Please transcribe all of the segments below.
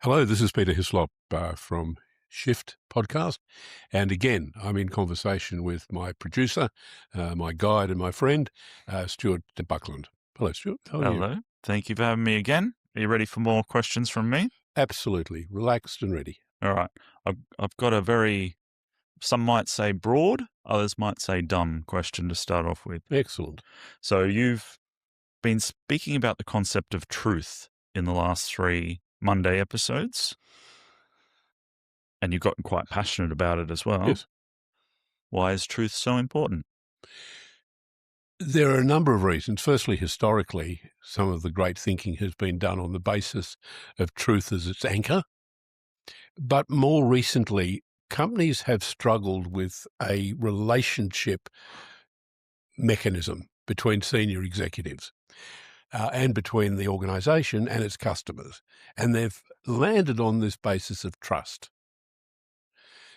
Hello, this is Peter Hislop from Shift Podcast. And again, I'm in conversation with my producer, my guide and my friend, Stuart Buckland. Hello, Stuart. How are you? Hello. Thank you for having me again. Are you ready for more questions from me? Absolutely. Relaxed and ready. All right. I've got a very, some might say broad, others might say dumb question to start off with. Excellent. So you've been speaking about the concept of truth in the last 3 Monday episodes, and you've gotten quite passionate about it as well. Yes. Why is truth so important? There are a number of reasons. Firstly, historically, some of the great thinking has been done on the basis of truth as its anchor. But more recently, companies have struggled with a relationship mechanism between senior executives and between the organisation and its customers. And they've landed on this basis of trust.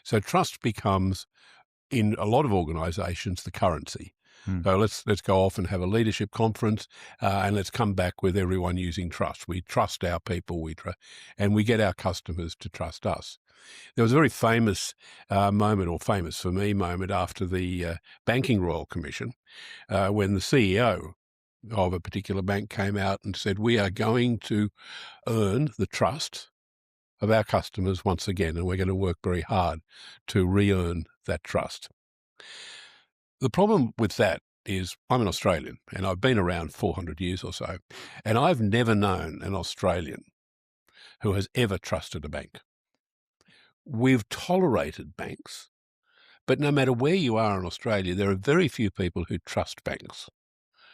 So trust becomes, in a lot of organisations, the currency. So let's go off and have a leadership conference, and let's come back with everyone using trust. We trust our people, and we get our customers to trust us. There was a very famous moment, or famous for me moment, after the Banking Royal Commission, when the CEO of a particular bank came out and said, we are going to earn the trust of our customers once again, and we're going to work very hard to re-earn that trust. The problem with that is I'm an Australian and I've been around 400 years or so, and I've never known an Australian who has ever trusted a bank. We've tolerated banks, but no matter where you are in Australia, there are very few people who trust banks.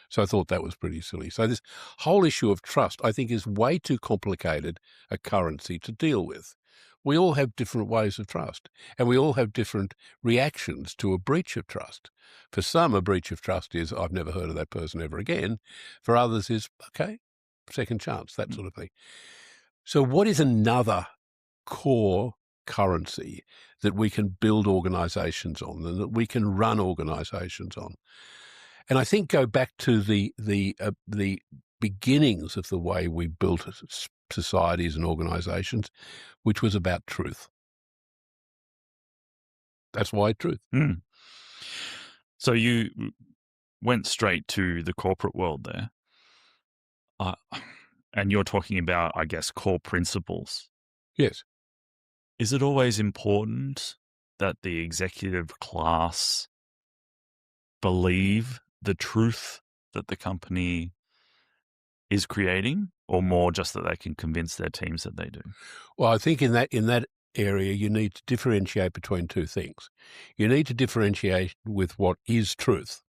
So I thought that was pretty silly. So this whole issue of trust, I think, is way too complicated a currency to deal with. We all have different ways of trust, and we all have different reactions to a breach of trust. For some, a breach of trust is, I've never heard of that person ever again. For others is, okay, second chance, that sort of thing. So what is another core currency that we can build organizations on and that we can run organizations on? And I think go back to the beginnings of the way we built societies and organizations, which was about truth. That's why truth. So you went straight to the corporate world there. And you're talking about, I guess, core principles. Yes. Is it always important that the executive class believe the truth that the company is creating, or more just that they can convince their teams that they do? Well, I think in that area, you need to differentiate between two things. You need to differentiate with what is truth.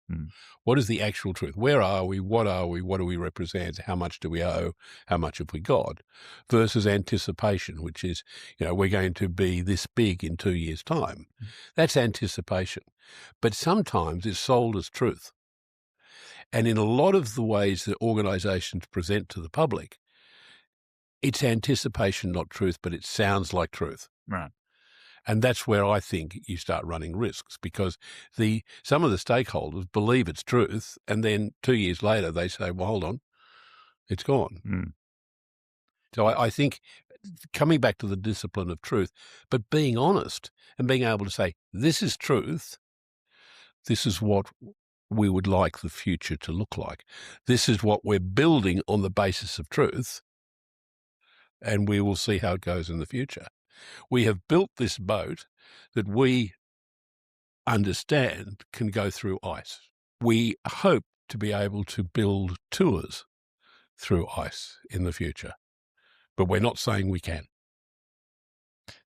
What is the actual truth? Where are we? What are we? What do we represent? How much do we owe? How much have we got? Versus anticipation, which is, we're going to be this big in 2 years' time. That's anticipation. But sometimes it's sold as truth. And in a lot of the ways that organizations present to the public, it's anticipation, not truth, but it sounds like truth. Right. And that's where I think you start running risks, because some of the stakeholders believe it's truth, and then 2 years later they say, well, hold on, it's gone. So I think coming back to the discipline of truth, but being honest and being able to say, this is truth, this is what we would like the future to look like. This is what we're building on the basis of truth, and we will see how it goes in the future. We have built this boat that we understand can go through ice. We hope to be able to build tours through ice in the future, but we're not saying we can.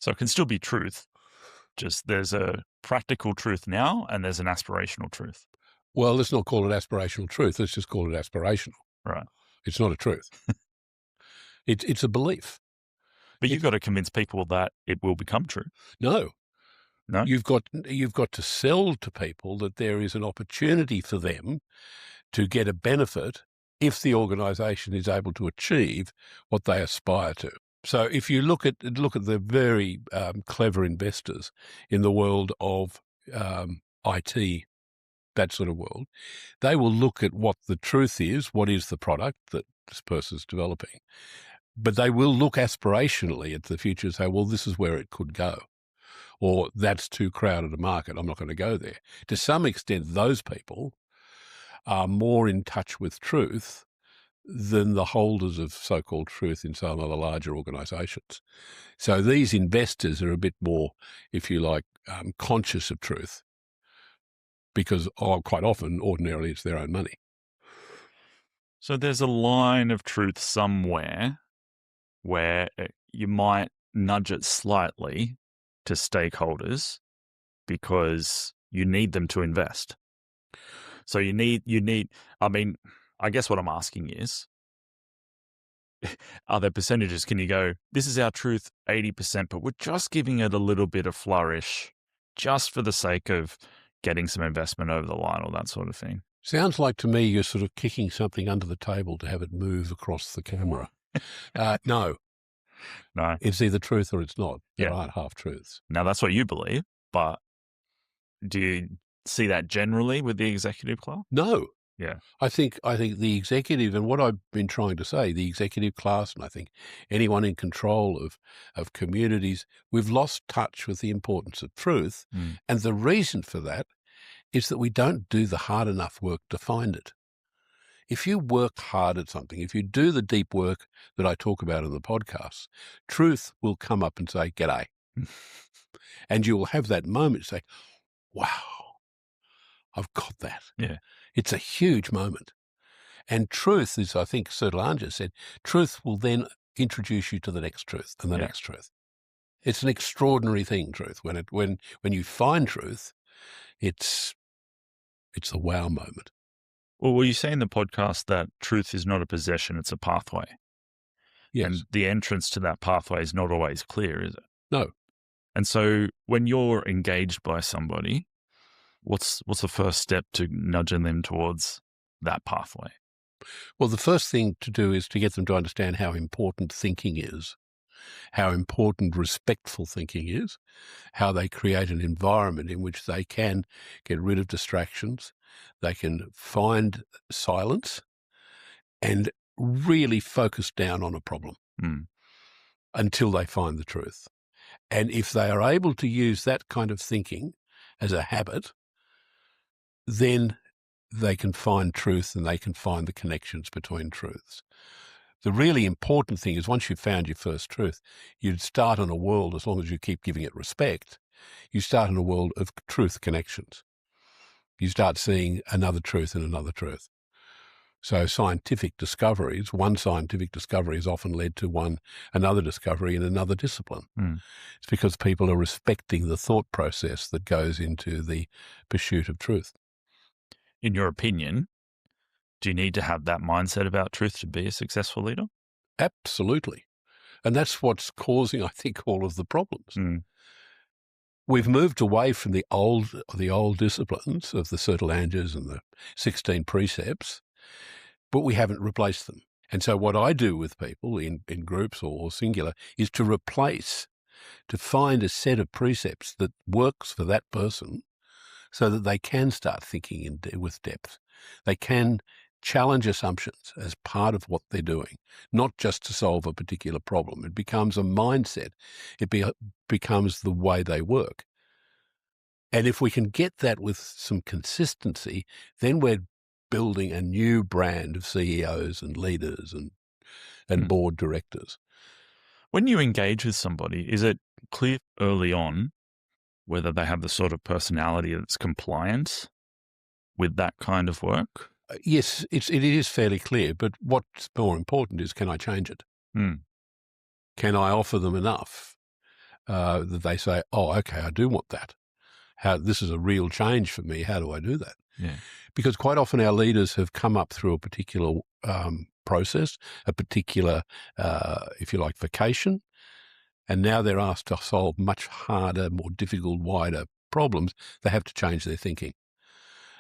So it can still be truth, just there's a practical truth now and there's an aspirational truth. Well, let's not call it aspirational truth. Let's just call it aspirational. Right. It's not a truth. It's a belief. But you've got to convince people that it will become true. No. No? You've got to sell to people that there is an opportunity for them to get a benefit if the organisation is able to achieve what they aspire to. So if you look at the very clever investors in the world of IT, that sort of world, they will look at what the truth is, what is the product that this person's developing, But they will look aspirationally at the future and say, well, this is where it could go. Or that's too crowded a market, I'm not going to go there. To some extent, those people are more in touch with truth than the holders of so-called truth in some of the larger organisations. So these investors are a bit more, if you like, conscious of truth because quite often, ordinarily, it's their own money. So there's a line of truth somewhere where you might nudge it slightly to stakeholders because you need them to invest. So you need, I mean, I guess what I'm asking is, are there percentages? Can you go, this is our truth 80%, but we're just giving it a little bit of flourish just for the sake of getting some investment over the line or that sort of thing? Sounds like to me you're sort of kicking something under the table to have it move across the camera. No. No. It's either truth or it's not. There Yeah. aren't half-truths. Now, that's what you believe, but do you see that generally with the executive class? No. Yeah. I think the executive, and what I've been trying to say, the executive class, and I think anyone in control of communities, we've lost touch with the importance of truth. Mm. And the reason for that is that we don't do the hard enough work to find it. If you work hard at something, if you do the deep work that I talk about in the podcast, truth will come up and say, "G'day." And you will have that moment say, wow, I've got that. Yeah. It's a huge moment. And truth is, I think Solange said, truth will then introduce you to the next truth and the next truth. It's an extraordinary thing, truth. When you find truth, it's a wow moment. Well, you say in the podcast that truth is not a possession, it's a pathway. Yes. And the entrance to that pathway is not always clear, is it? No. And so when you're engaged by somebody, what's the first step to nudging them towards that pathway? Well, the first thing to do is to get them to understand how important thinking is, how important respectful thinking is, how they create an environment in which they can get rid of distractions, they can find silence and really focus down on a problem until they find the truth. And if they are able to use that kind of thinking as a habit, then they can find truth and they can find the connections between truths. The really important thing is once you've found your first truth, you'd start in a world, as long as you keep giving it respect, you start in a world of truth connections. You start seeing another truth and another truth. So scientific discoveries, one scientific discovery has often led to another discovery in another discipline. It's because people are respecting the thought process that goes into the pursuit of truth. In your opinion, do you need to have that mindset about truth to be a successful leader? Absolutely. And that's what's causing, I think, all of the problems. We've moved away from the old disciplines of the Solanges and the 16 precepts, but we haven't replaced them. And so what I do with people in groups or singular is to find a set of precepts that works for that person so that they can start thinking with depth. They can challenge assumptions as part of what they're doing, not just to solve a particular problem. It becomes a mindset. It becomes the way they work. And if we can get that with some consistency, then we're building a new brand of CEOs and leaders and board directors. When you engage with somebody, is it clear early on whether they have the sort of personality that's compliant with that kind of work? Yes, it is fairly clear, but what's more important is, can I change it? Can I offer them enough that they say, oh, okay, I do want that. This is a real change for me. How do I do that? Yeah. Because quite often our leaders have come up through a particular process, a particular, if you like, vocation, and now they're asked to solve much harder, more difficult, wider problems. They have to change their thinking.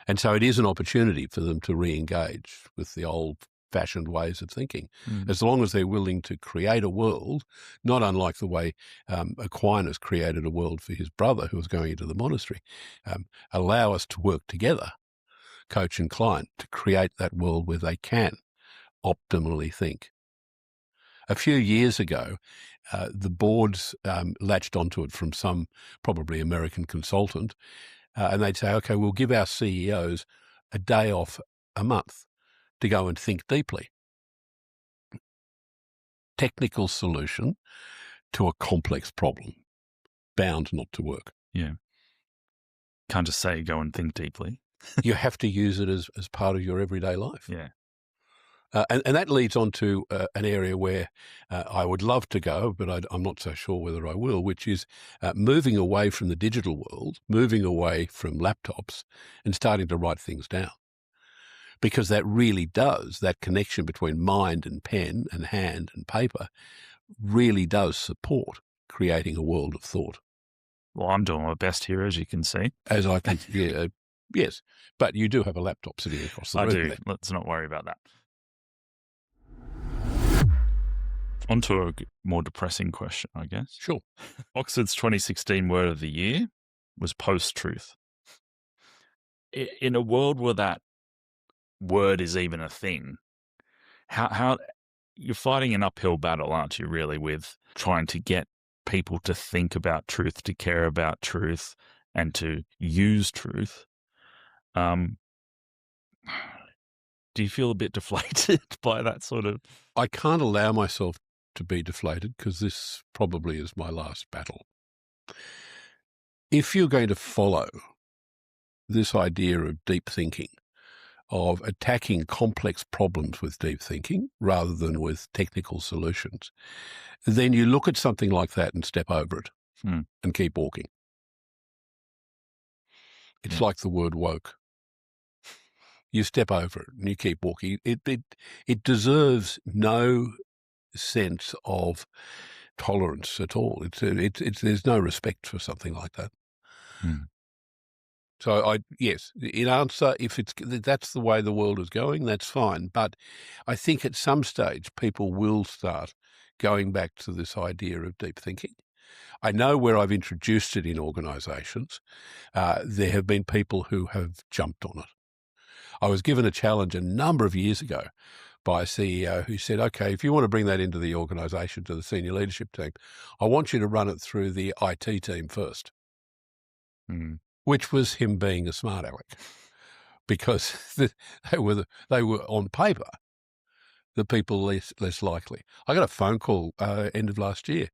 And so it is an opportunity for them to re-engage with the old-fashioned ways of thinking, as long as they're willing to create a world, not unlike the way Aquinas created a world for his brother who was going into the monastery. Allow us to work together, coach and client, to create that world where they can optimally think. A few years ago, the boards latched onto it from some probably American consultant, and they'd say, okay, we'll give our CEOs a day off a month to go and think deeply. Technical solution to a complex problem, bound not to work. Yeah. Can't just say go and think deeply. You have to use it as part of your everyday life. Yeah. And that leads on to an area where I would love to go, but I'm not so sure whether I will, which is moving away from the digital world, moving away from laptops and starting to write things down. Because that really does, that connection between mind and pen and hand and paper really does support creating a world of thought. Well, I'm doing my best here, as you can see. As I can, yes. But you do have a laptop sitting across the room. I do. There. Let's not worry about that. On to a more depressing question, I guess. Sure. Oxford's 2016 word of the year was post-truth. In a world where that word is even a thing, how you're fighting an uphill battle, aren't you, really, with trying to get people to think about truth, to care about truth, and to use truth. Do you feel a bit deflated by that sort of... I can't allow myself to be deflated because this probably is my last battle. If you're going to follow this idea of deep thinking, of attacking complex problems with deep thinking rather than with technical solutions, then you look at something like that and step over it and keep walking. It's like the word woke. You step over it and you keep walking. It deserves no sense of tolerance at all. There's no respect for something like that. So yes, in answer, if that's the way the world is going, that's fine. But I think at some stage people will start going back to this idea of deep thinking. I know where I've introduced it in organisations, there have been people who have jumped on it. I was given a challenge a number of years ago by a CEO who said, okay, if you want to bring that into the organisation, to the senior leadership team, I want you to run it through the IT team first, which was him being a smart aleck, because they were on paper the people less likely. I got a phone call end of last year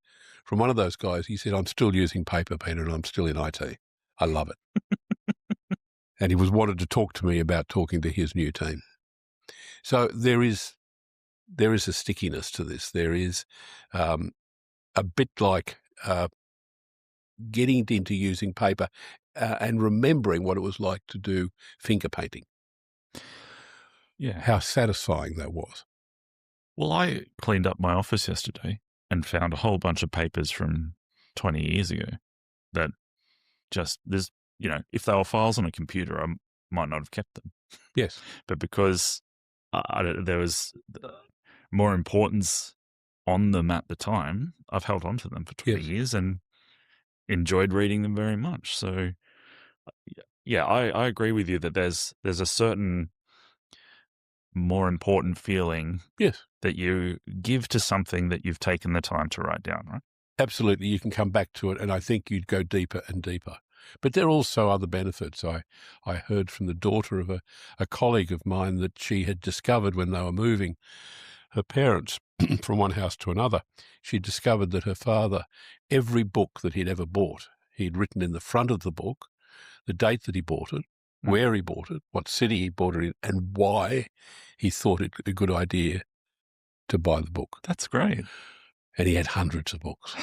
from one of those guys. He said, I'm still using paper, Peter, and I'm still in IT. I love it. And he wanted to talk to me about talking to his new team. So there is a stickiness to this. There is a bit like getting into using paper and remembering what it was like to do finger painting. Yeah. How satisfying that was. Well, I cleaned up my office yesterday and found a whole bunch of papers from 20 years ago that there's, if they were files on a computer, I might not have kept them. Yes. But because there was more importance on them at the time, I've held on to them for 20 years and enjoyed reading them very much. So, yeah, I agree with you that there's a certain more important feeling that you give to something that you've taken the time to write down, right? Absolutely. You can come back to it, and I think you'd go deeper and deeper. But there are also other benefits. I heard from the daughter of a colleague of mine that she had discovered when they were moving her parents from one house to another. She discovered that her father, every book that he'd ever bought, he'd written in the front of the book the date that he bought it, where he bought it, what city he bought it in, and why he thought it a good idea to buy the book. That's great. And he had hundreds of books.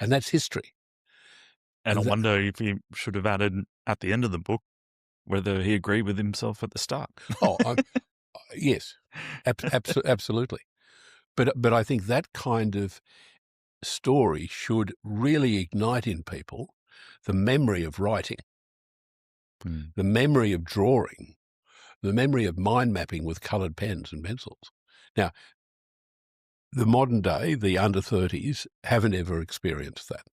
And that's history. And I wonder if he should have added at the end of the book whether he agreed with himself at the start. Yes, absolutely. But I think that kind of story should really ignite in people the memory of writing, the memory of drawing, the memory of mind mapping with coloured pens and pencils. Now, the modern day, the under 30s, haven't ever experienced that.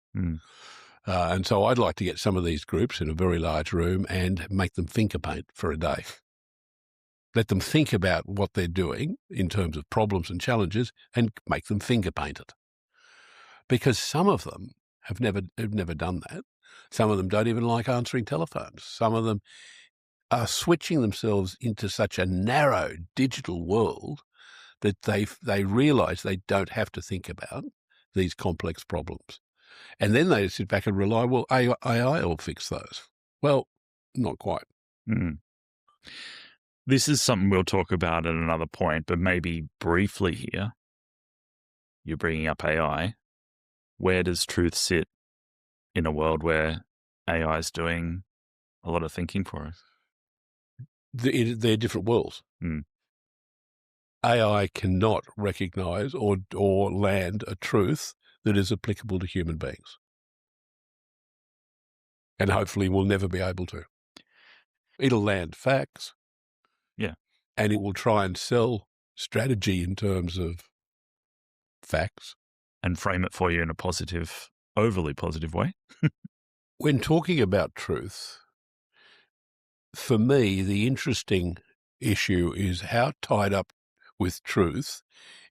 And so I'd like to get some of these groups in a very large room and make them finger paint for a day. let them think about what they're doing in terms of problems and challenges and make them finger paint it. Because some of them have never done that. Some of them don't even like answering telephones. Some of them are switching themselves into such a narrow digital world that they realise they don't have to think about these complex problems. And then they sit back and rely, well, AI will fix those. Well, not quite. Mm. This is something we'll talk about at another point, but maybe briefly here, you're bringing up AI. Where does truth sit in a world where AI is doing a lot of thinking for us? They're different worlds. Mm. AI cannot recognise or land a truth that is applicable to human beings. And hopefully will never be able to. It'll land facts. Yeah. And it will try and sell strategy in terms of facts. And frame it for you in a positive, overly positive way. When talking about truth, for me, the interesting issue is how tied up with truth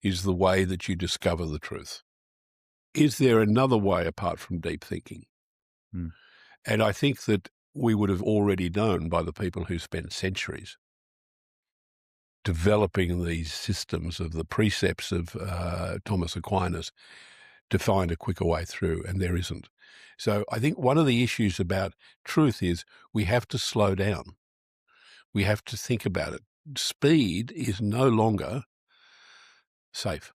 is the way that you discover the truth. Is there another way apart from deep thinking? Mm. And I think that we would have already known by the people who spent centuries developing these systems of the precepts of Thomas Aquinas to find a quicker way through, and there isn't. So I think one of the issues about truth is we have to slow down. We have to think about it. Speed is no longer safe.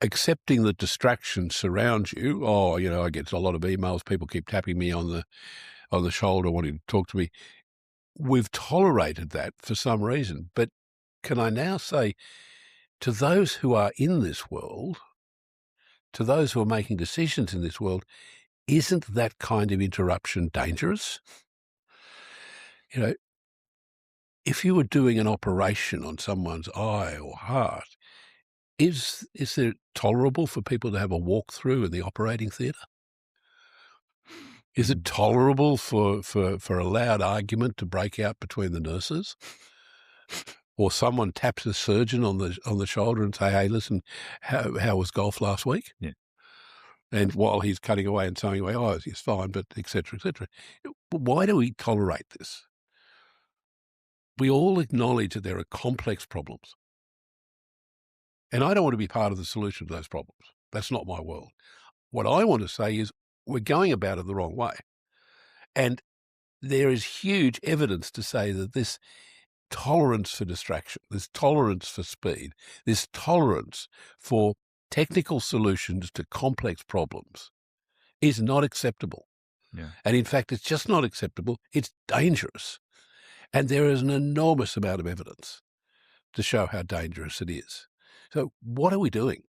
Accepting that distractions surround you. Oh, I get a lot of emails. People keep tapping me on the shoulder wanting to talk to me. We've tolerated that for some reason. But can I now say to those who are in this world, to those who are making decisions in this world, isn't that kind of interruption dangerous? If you were doing an operation on someone's eye or heart, is it tolerable for people to have a walkthrough in the operating theatre? Is it tolerable for a loud argument to break out between the nurses? Or someone taps a surgeon on the shoulder and say, "Hey, listen, how was golf last week?" Yeah. And while he's cutting away and sewing away, "Oh, it's fine," but et cetera, et cetera. Why do we tolerate this? We all acknowledge that there are complex problems. And I don't want to be part of the solution to those problems. That's not my world. What I want to say is we're going about it the wrong way. And there is huge evidence to say that this tolerance for distraction, this tolerance for speed, this tolerance for technical solutions to complex problems is not acceptable. Yeah. And in fact, it's just not acceptable. It's dangerous. And there is an enormous amount of evidence to show how dangerous it is. So what are we doing?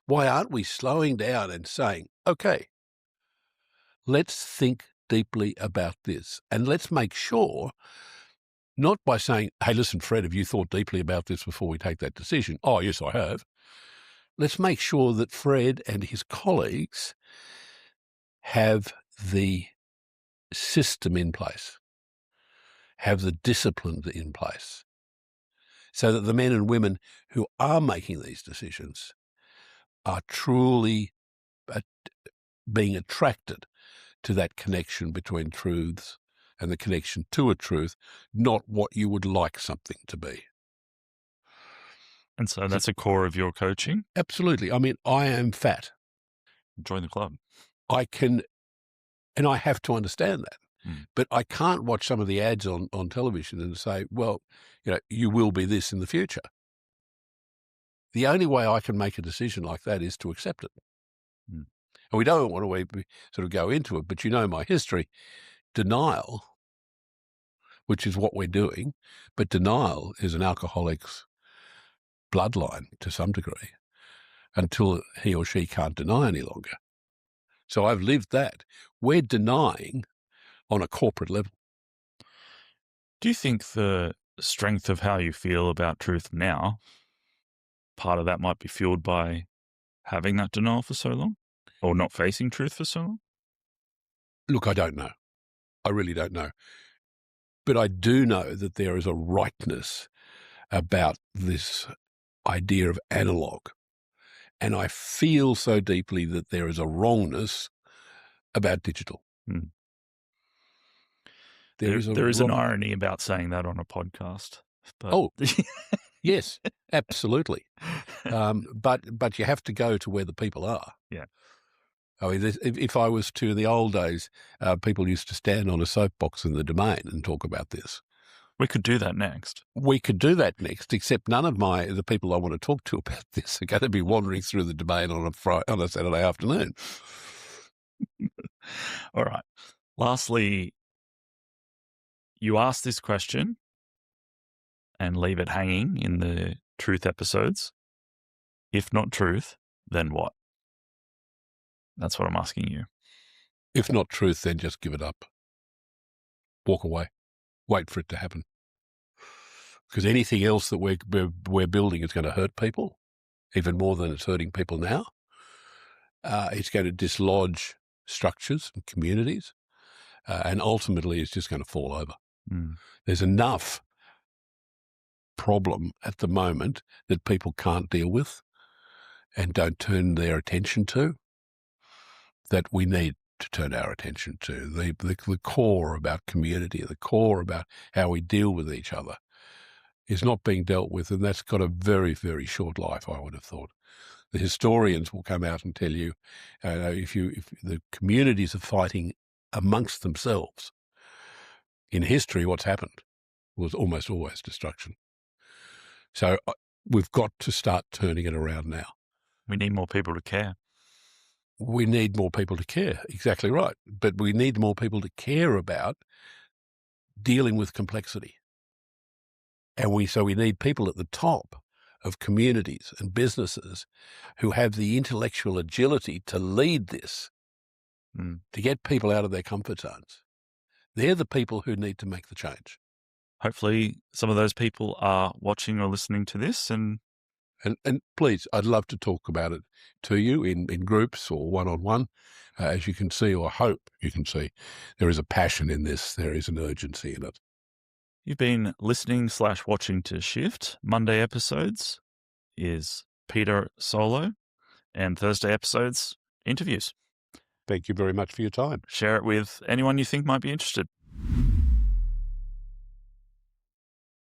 Why aren't we slowing down and saying, okay, let's think deeply about this and let's make sure, not by saying, hey, listen, Fred, have you thought deeply about this before we take that decision? Oh, yes, I have. Let's make sure that Fred and his colleagues have the system in place, have the discipline in place, so that the men and women who are making these decisions are truly being attracted to that connection between truths and the connection to a truth, not what you would like something to be. And so that's a core of your coaching? Absolutely. I mean, I am fat. Join the club. I can, and I have to understand that. But I can't watch some of the ads on television and say, well, you will be this in the future. The only way I can make a decision like that is to accept it. And we don't want to sort of go into it, but my history, denial, which is what we're doing, but denial is an alcoholic's bloodline to some degree until he or she can't deny any longer. So I've lived that. We're denying on a corporate level. Do you think the strength of how you feel about truth now, part of that might be fueled by having that denial for so long or not facing truth for so long? Look, I don't know. I really don't know. But I do know that there is a rightness about this idea of analog. And I feel so deeply that there is a wrongness about digital. Mm. There is an irony about saying that on a podcast. But... Oh, yes, absolutely. But you have to go to where the people are. Yeah. I mean, if I was to the old days, people used to stand on a soapbox in the Domain and talk about this. We could do that next. We could do that next, except none of the people I want to talk to about this are going to be wandering through the Domain on a Saturday afternoon. All right. Lastly, you asked this question and leave it hanging in the truth episodes. If not truth, then what? That's what I'm asking you. If not truth, then just give it up. Walk away. Wait for it to happen. Because anything else that we're building is going to hurt people, even more than it's hurting people now. It's going to dislodge structures and communities, and ultimately it's just going to fall over. Mm. There's enough problem at the moment that people can't deal with and don't turn their attention to, that we need to turn our attention to. The core about community, the core about how we deal with each other is not being dealt with, and that's got a very, very short life, I would have thought. The historians will come out and tell you, if the communities are fighting amongst themselves, in history what's happened was almost always destruction. So we've got to start turning it around now. We need more people to care. We need more people to care, exactly right. But we need more people to care about dealing with complexity. And so we need people at the top of communities and businesses who have the intellectual agility to lead this, to get people out of their comfort zones. They're the people who need to make the change. Hopefully some of those people are watching or listening to this. And please, I'd love to talk about it to you in groups or one-on-one. As you can see, or hope you can see, there is a passion in this. There is an urgency in it. You've been listening/watching to Shift. Monday episodes is Peter solo, and Thursday episodes, interviews. Thank you very much for your time. Share it with anyone you think might be interested.